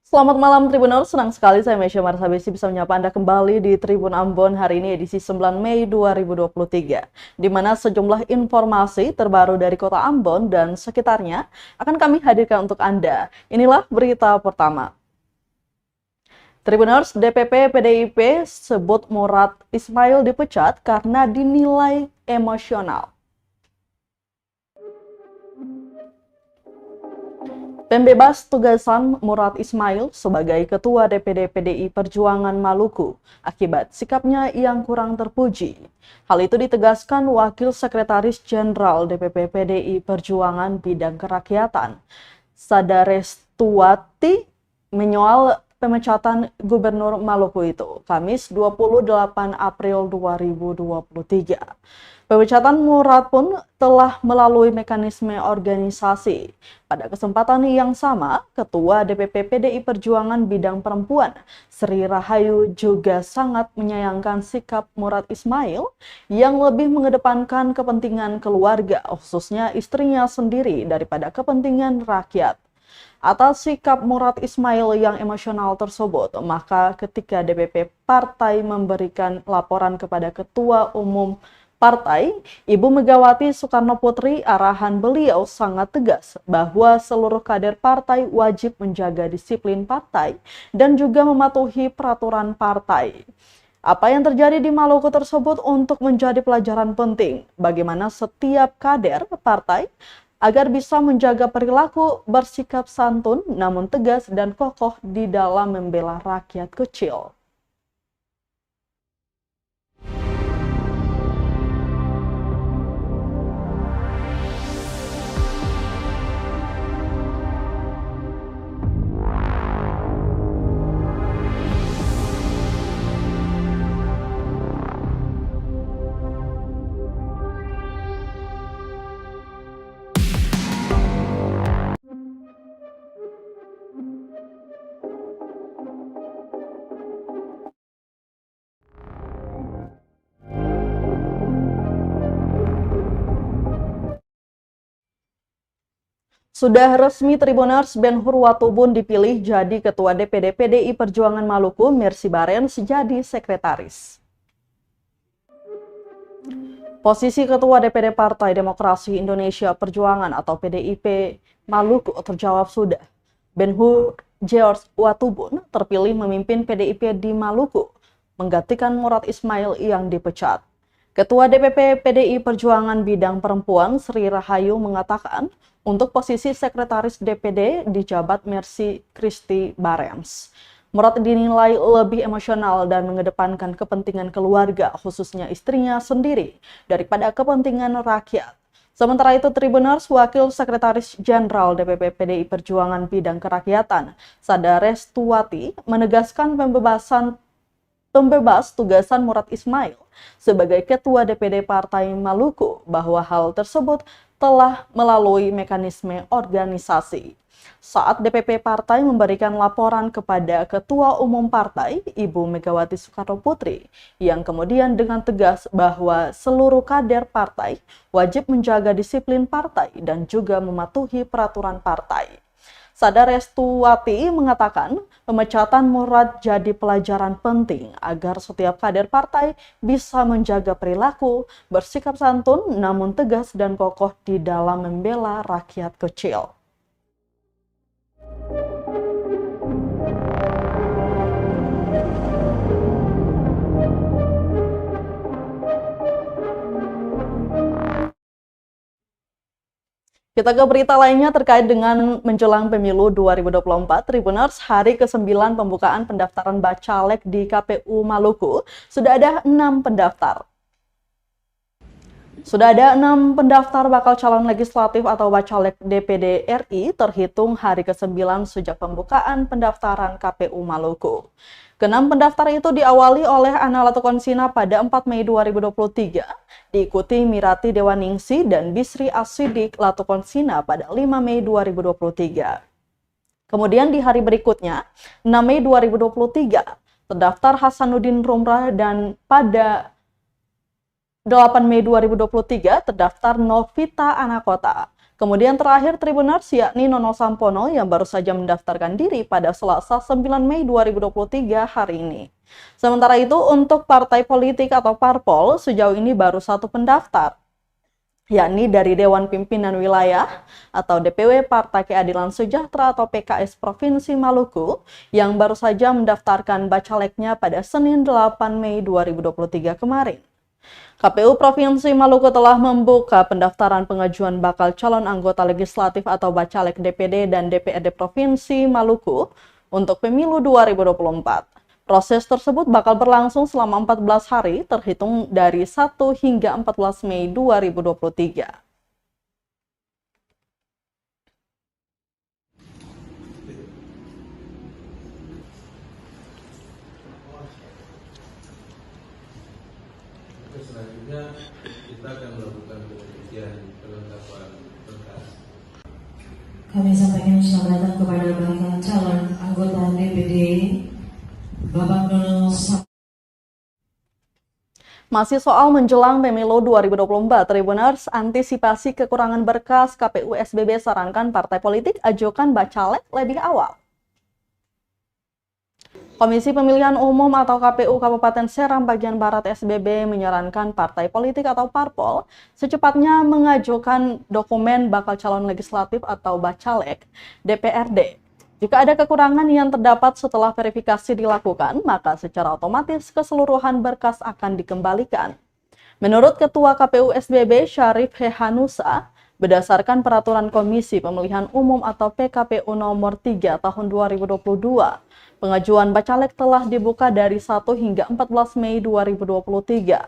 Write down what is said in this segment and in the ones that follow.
Selamat malam Tribuners, senang sekali saya Mesya Marsabesi bisa menyapa Anda kembali di Tribun Ambon hari ini edisi 9 Mei 2023, di mana sejumlah informasi terbaru dari kota Ambon dan sekitarnya akan kami hadirkan untuk Anda. Inilah berita pertama. Tribuners, DPP PDIP sebut Murad Ismail dipecat karena dinilai emosional. Pembebas tugasan Murad Ismail sebagai Ketua DPD PDI Perjuangan Maluku akibat sikapnya yang kurang terpuji. Hal itu ditegaskan Wakil Sekretaris Jenderal DPP PDI Perjuangan Bidang Kerakyatan, Sadarestuati, menyoal pemecatan Gubernur Maluku itu, Kamis 28 April 2023. Pemecatan Murad pun telah melalui mekanisme organisasi. Pada kesempatan yang sama, Ketua DPP PDI Perjuangan Bidang Perempuan, Sri Rahayu, juga sangat menyayangkan sikap Murad Ismail yang lebih mengedepankan kepentingan keluarga, khususnya istrinya sendiri, daripada kepentingan rakyat. Atas sikap Murad Ismail yang emosional tersebut, maka ketika DPP Partai memberikan laporan kepada Ketua Umum Partai, Ibu Megawati Soekarno Putri, arahan beliau sangat tegas bahwa seluruh kader partai wajib menjaga disiplin partai dan juga mematuhi peraturan partai. Apa yang terjadi di Maluku tersebut untuk menjadi pelajaran penting bagaimana setiap kader partai agar bisa menjaga perilaku, bersikap santun namun tegas dan kokoh di dalam membela rakyat kecil. Sudah resmi Tribuners, Ben Hur Watubun dipilih jadi Ketua DPD PDI Perjuangan Maluku, Mercy Barens jadi sekretaris. Posisi Ketua DPD Partai Demokrasi Indonesia Perjuangan atau PDIP Maluku terjawab sudah. Ben Hur George Watubun terpilih memimpin PDIP di Maluku, menggantikan Murad Ismail yang dipecat. Ketua DPP PDI Perjuangan Bidang Perempuan Sri Rahayu mengatakan untuk posisi Sekretaris DPD dijabat Mercy Christy Barens. Murad dinilai lebih emosional dan mengedepankan kepentingan keluarga, khususnya istrinya sendiri, daripada kepentingan rakyat. Sementara itu, Tribuners, Wakil Sekretaris Jenderal DPP PDI Perjuangan Bidang Kerakyatan, Sadarestuati, menegaskan pembebas tugasan Murad Ismail sebagai Ketua DPD Partai Maluku bahwa hal tersebut telah melalui mekanisme organisasi. Saat DPP Partai memberikan laporan kepada Ketua Umum Partai, Ibu Megawati Soekarno Putri, yang kemudian dengan tegas bahwa seluruh kader partai wajib menjaga disiplin partai dan juga mematuhi peraturan partai. Sadarestuati mengatakan pemecatan Murad jadi pelajaran penting agar setiap kader partai bisa menjaga perilaku, bersikap santun namun tegas dan kokoh di dalam membela rakyat kecil. Kita ke berita lainnya terkait dengan menjelang pemilu 2024, Tribuners, hari ke-9 pembukaan pendaftaran Bacalek di KPU Maluku, sudah ada 6 pendaftar. Sudah ada 6 pendaftar bakal calon legislatif atau Bacalek DPD RI terhitung hari ke-9 sejak pembukaan pendaftaran KPU Maluku. Ke-6 pendaftar itu diawali oleh Ana Latukonsina pada 4 Mei 2023, diikuti Mirati Dewaningsi dan Bisri Asidik Latukonsina pada 5 Mei 2023. Kemudian di hari berikutnya, 6 Mei 2023, terdaftar Hasanuddin Rumrah dan pada 8 Mei 2023 terdaftar Novita Anakota. Kemudian terakhir Tribuners yakni Nono Sampono yang baru saja mendaftarkan diri pada Selasa 9 Mei 2023 hari ini. Sementara itu untuk partai politik atau parpol sejauh ini baru satu pendaftar, yakni dari Dewan Pimpinan Wilayah atau DPW Partai Keadilan Sejahtera atau PKS Provinsi Maluku yang baru saja mendaftarkan bacaleknya pada Senin 8 Mei 2023 kemarin. KPU Provinsi Maluku telah membuka pendaftaran pengajuan bakal calon anggota legislatif atau bacalek DPD dan DPRD Provinsi Maluku untuk pemilu 2024. Proses tersebut bakal berlangsung selama 14 hari terhitung dari 1 hingga 14 Mei 2023. Selanjutnya kita akan melakukan penelitian kelengkapan berkas. Kami sampaikan selamat datang kepada bakal calon anggota DPD Bapak Nono Sampono. Masih soal menjelang pemilu 2024, Tribuners, antisipasi kekurangan berkas KPU SBB sarankan partai politik ajukan bacalek lebih awal. Komisi Pemilihan Umum atau KPU Kabupaten Seram bagian Barat SBB menyarankan partai politik atau parpol secepatnya mengajukan dokumen bakal calon legislatif atau bacalek DPRD. Jika ada kekurangan yang terdapat setelah verifikasi dilakukan, maka secara otomatis keseluruhan berkas akan dikembalikan. Menurut Ketua KPU SBB Syarif Hehanusa, berdasarkan peraturan Komisi Pemilihan Umum atau PKPU nomor 3 tahun 2022, pengajuan bacalek telah dibuka dari 1 hingga 14 Mei 2023.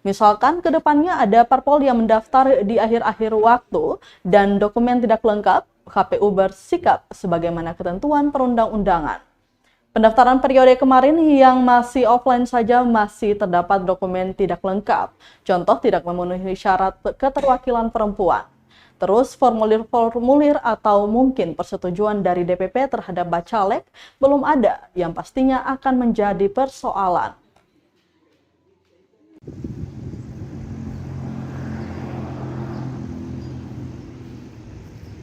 Misalkan ke depannya ada parpol yang mendaftar di akhir-akhir waktu dan dokumen tidak lengkap, KPU bersikap sebagaimana ketentuan perundang-undangan. Pendaftaran periode kemarin yang masih offline saja masih terdapat dokumen tidak lengkap, contoh tidak memenuhi syarat keterwakilan perempuan. Terus formulir-formulir atau mungkin persetujuan dari DPP terhadap bacalek belum ada, yang pastinya akan menjadi persoalan.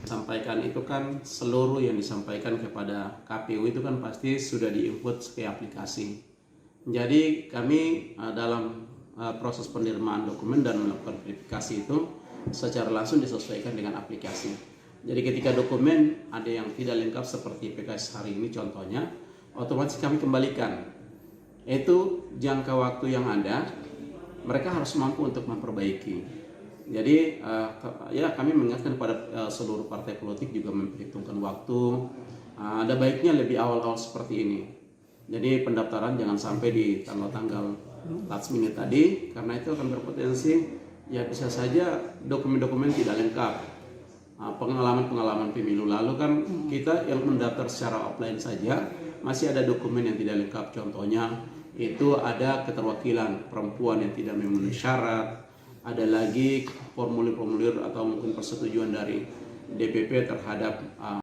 Sampaikan itu kan seluruh yang disampaikan kepada KPU itu kan pasti sudah diinput ke aplikasi. Jadi kami dalam proses penerimaan dokumen dan melakukan verifikasi itu secara langsung disesuaikan dengan aplikasi. Jadi ketika dokumen ada yang tidak lengkap seperti PKS hari ini contohnya, otomatis kami kembalikan. Itu jangka waktu yang ada, mereka harus mampu untuk memperbaiki. Jadi ya kami mengingatkan kepada seluruh partai politik juga memperhitungkan waktu. Ada baiknya lebih awal-awal seperti ini. Jadi pendaftaran jangan sampai di tanggal-tanggal last minute tadi, karena itu akan berpotensi ya bisa saja dokumen-dokumen tidak lengkap. Pengalaman-pengalaman pemilu lalu kan kita yang mendaftar secara offline saja masih ada dokumen yang tidak lengkap. Contohnya itu ada keterwakilan perempuan yang tidak memenuhi syarat. Ada lagi formulir-formulir atau mungkin persetujuan dari DPP terhadap